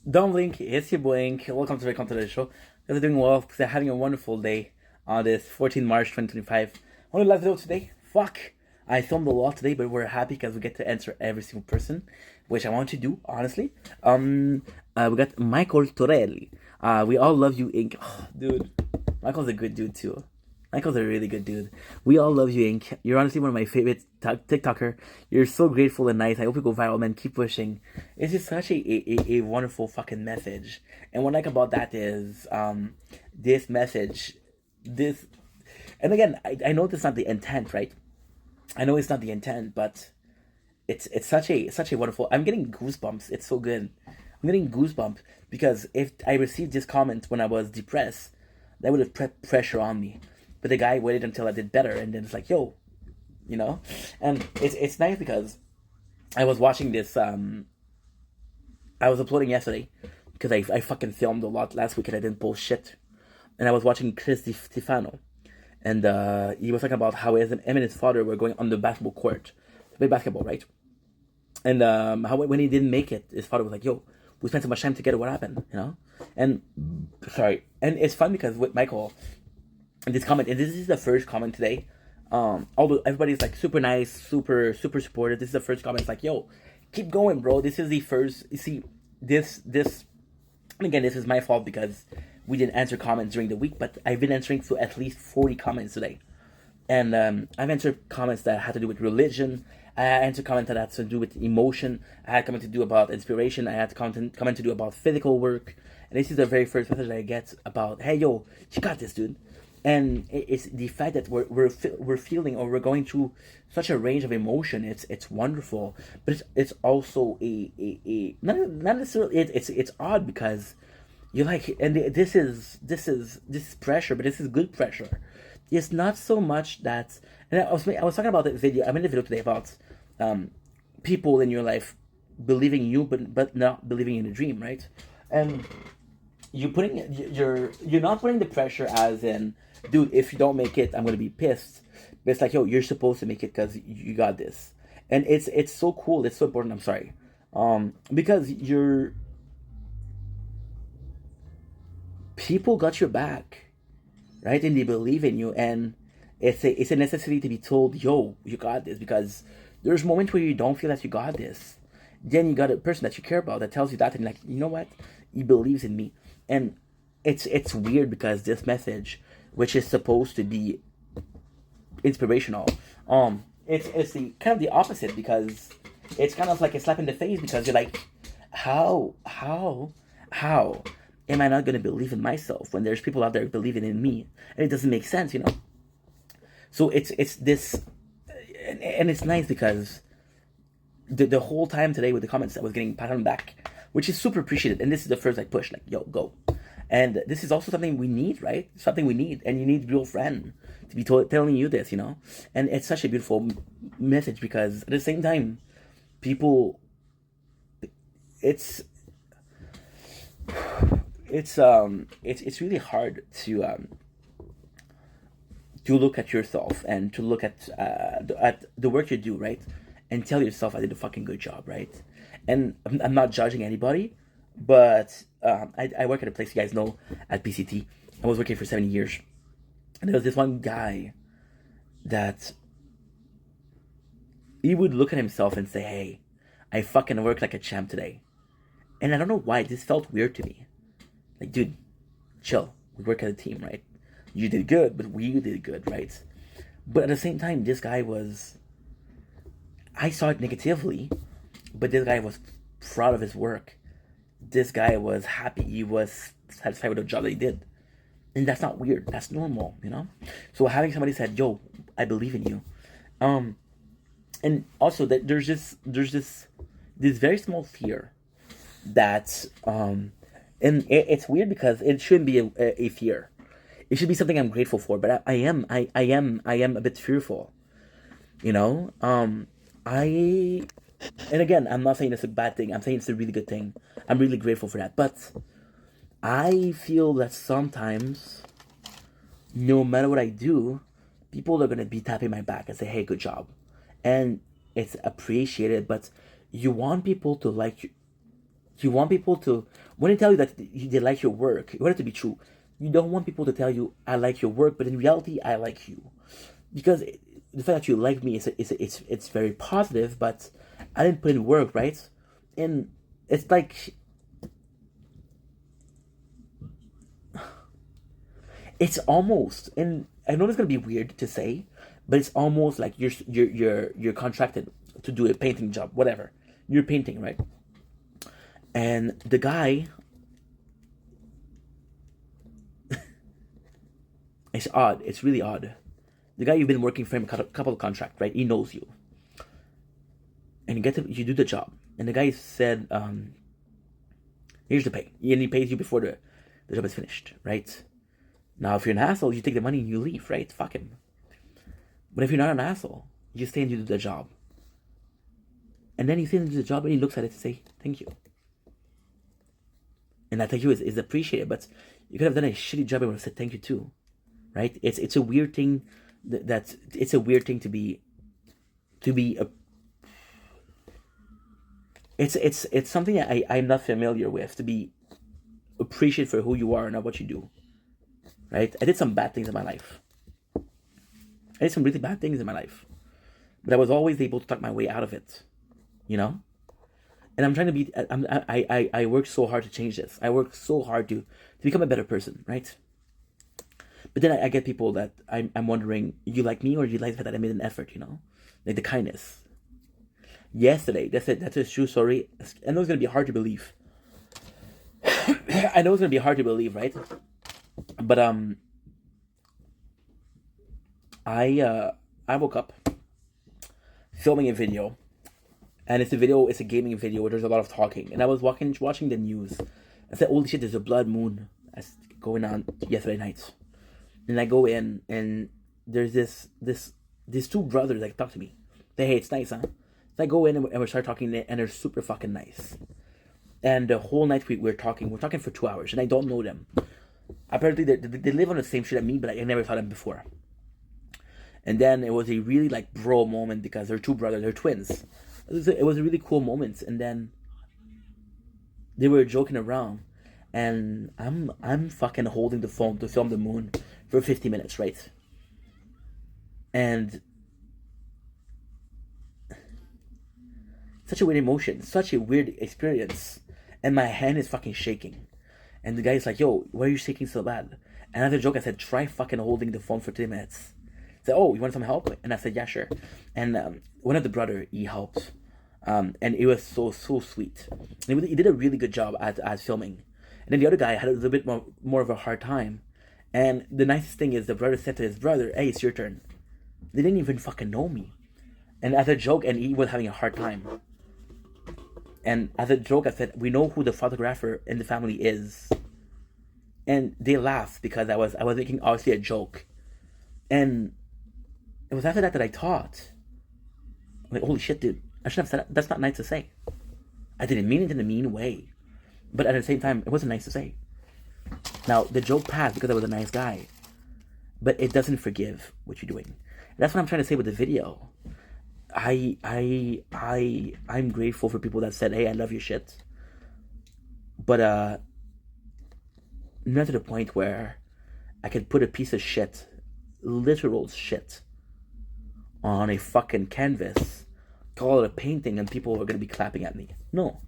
Don't blink, it's your blink. Welcome to the show. Guys are doing well because they're having a wonderful day on this 14 March 2025. Only live video today. Fuck. I filmed a lot today, but we're happy because we get to answer every single person, which I want to do, honestly. We got Michael Torelli. We all love you, Inc. Oh, dude, Michael's a good dude too. Michael's a really good dude. We all love you, Inc. You're honestly one of my favorite TikToker. You're so grateful and nice. I hope you go viral, man. Keep pushing. It's just such a wonderful fucking message. And what I like about that is this message, this, and again, I know that's not the intent, right? I know it's not the intent, but it's such a wonderful. I'm getting goosebumps. It's so good. I'm getting goosebumps because if I received this comment when I was depressed, that would have put pressure on me. But the guy waited until I did better, and then it's like, yo, you know, and it's nice because I was watching this. I was uploading yesterday because I fucking filmed a lot last week and I didn't post shit, and I was watching Chris Stefano, and he was talking about how him and his father were going on the basketball court to play basketball, right? And how when he didn't make it, his father was like, "Yo, we spent so much time together. What happened?" You know, and sorry, and it's fun because with Michael, and this comment, and this is the first comment today. Although everybody's like super nice, super supportive, this is the first comment. It's like, yo, keep going, bro. This is the first. You see, this, and again, this is my fault because we didn't answer comments during the week, but I've been answering to at least 40 comments today. And I've answered comments that had to do with religion. I answered comments that had to do with emotion. I had comment to do about inspiration. I had comment to do about physical work. And this is the very first message I get about, hey, yo, you got this, dude. And it's the fact that we're feeling or we're going through such a range of emotion. It's wonderful, but it's also a not necessarily it's odd because you like, and this is pressure, but this is good pressure. It's not so much that, and I was talking about the video. I made a video today about people in your life believing you, but not believing in a dream, right? And you're not putting the pressure as in, dude, if you don't make it, I'm gonna be pissed. But it's like, yo, you're supposed to make it because you got this, and it's so cool. It's so important. I'm sorry, because you're people got your back, right? And they believe in you, and it's a necessity to be told, yo, you got this, because there's moments where you don't feel that you got this. Then you got a person that you care about that tells you that, and like, you know what, he believes in me, and it's weird because this message, which is supposed to be inspirational, it's the kind of the opposite because it's kind of like a slap in the face because you're like, how am I not going to believe in myself when there's people out there believing in me, and it doesn't make sense, you know. So it's this, and it's nice because the whole time today with the comments I was getting pat on the back, which is super appreciated, and this is the first like push, like, yo, go. And this is also something we need, right? Something we need, and you need a real friend to be telling you this, you know. And it's such a beautiful message because at the same time, people, it's it's really hard to look at yourself and to look at the work you do, right? And tell yourself I did a fucking good job, right? And I'm not judging anybody, but I work at a place you guys know at PCT. I was working for 7 years, and there was this one guy that he would look at himself and say, "Hey, I fucking worked like a champ today," and I don't know why this felt weird to me. Like, dude, chill. We work as a team, right? You did good, but we did good, right? But at the same time, this guy was. I saw it negatively, but this guy was proud of his work. This guy was happy. He was satisfied with the job that he did. And that's not weird. That's normal, you know? So having somebody said, yo, I believe in you. Um, and also that there's this very small fear that and it's weird because it shouldn't be a fear. It should be something I'm grateful for, but I am a bit fearful, you know. I and again, I'm not saying it's a bad thing. I'm saying it's a really good thing. I'm really grateful for that. But I feel that sometimes, no matter what I do, people are gonna be tapping my back and say, "Hey, good job," and it's appreciated. But you want people to like you. You want people to when they tell you that they like your work, you want it to be true. You don't want people to tell you, I like your work, but in reality, I like you. Because the fact that you like me, it's very positive, but I didn't put in work, right? And it's like, it's almost, and I know it's gonna be weird to say, but it's almost like you're contracted to do a painting job, whatever. You're painting, right? And the guy, it's odd. It's really odd. The guy, you've been working for him a couple of contracts, right? He knows you, and you do the job. And the guy said, "Here's the pay," and he pays you before the job is finished, right? Now, if you're an asshole, you take the money and you leave, right? Fuck him. But if you're not an asshole, you stay and you do the job. And then you stay and do the job, and he looks at it and say, "Thank you." And that thank you is appreciated, but you could have done a shitty job and would have said thank you too, right? It's a weird thing it's a weird thing to be a. It's something that I'm not familiar with, to be appreciated for who you are and not what you do, right? I did some bad things in my life. I did some really bad things in my life, but I was always able to talk my way out of it, you know. And I'm trying to be. I work so hard to change this. I work so hard to become a better person, right? But then I get people that I'm wondering, you like me or you like that I made an effort, you know, like the kindness. Yesterday, that's a true story. I know it's gonna be hard to believe. I know it's gonna be hard to believe, right? But I woke up filming a video, and it's a gaming video where there's a lot of talking. And I was watching the news. I said, "Holy shit! There's a blood moon that's going on yesterday night." And I go in, and there's these two brothers that talk to me. They, "Hey, it's nice, huh?" So I go in and we start talking, and they're super fucking nice. And the whole night we're talking for 2 hours, and I don't know them. Apparently they live on the same street as me, but I never saw them before. And then it was a really like bro moment because they're two brothers, they're twins. It was a really cool moment, and then they were joking around, and I'm fucking holding the phone to film the moon for 50 minutes, right? And such a weird emotion, such a weird experience, and my hand is fucking shaking. And the guy's like, "Yo, why are you shaking so bad?" And after the joke, I said, "Try fucking holding the phone for 3 minutes." He said, "Oh, you want some help?" And I said, "Yeah, sure." And one of the brother, he helped. And it was so sweet. And he did a really good job at filming. And then the other guy had a little bit more of a hard time. And the nicest thing is the brother said to his brother, "Hey, it's your turn." They didn't even fucking know me. And as a joke, and he was having a hard time. And as a joke, I said, "We know who the photographer in the family is." And they laughed because I was making obviously a joke. And it was after that I thought, like, holy shit, dude, I should have said that. That's not nice to say. I didn't mean it in a mean way. But at the same time, it wasn't nice to say. Now, the joke passed because I was a nice guy. But it doesn't forgive what you're doing. And that's what I'm trying to say with the video. I'm grateful for people that said, "Hey, I love your shit." But not to the point where I could put a piece of shit, literal shit, on a fucking canvas, call it a painting, and people are gonna be clapping at me. No,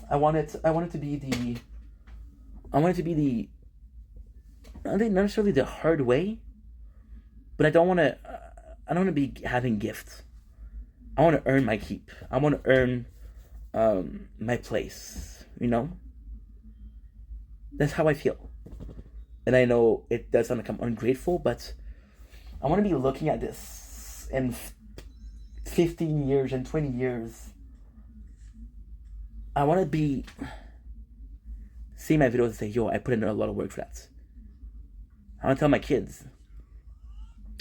I want it to be the. Not necessarily the hard way, but I don't want to. I don't want to be having gifts. I want to earn my keep. I want to earn my place. That's how I feel. And I know it does sound like I'm ungrateful, but I want to be looking at this in 15 years and 20 years. I want to be seeing my videos and say, "Yo, I put in a lot of work for that." I want to tell my kids,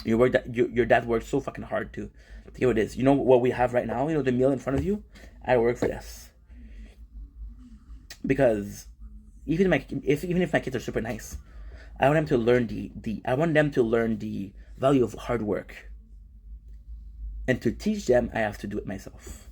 your dad worked so fucking hard to get what it is. You know what we have right now? The meal in front of you? I work for this. Because even if my kids are super nice, I want them to learn the value of hard work. And to teach them, I have to do it myself.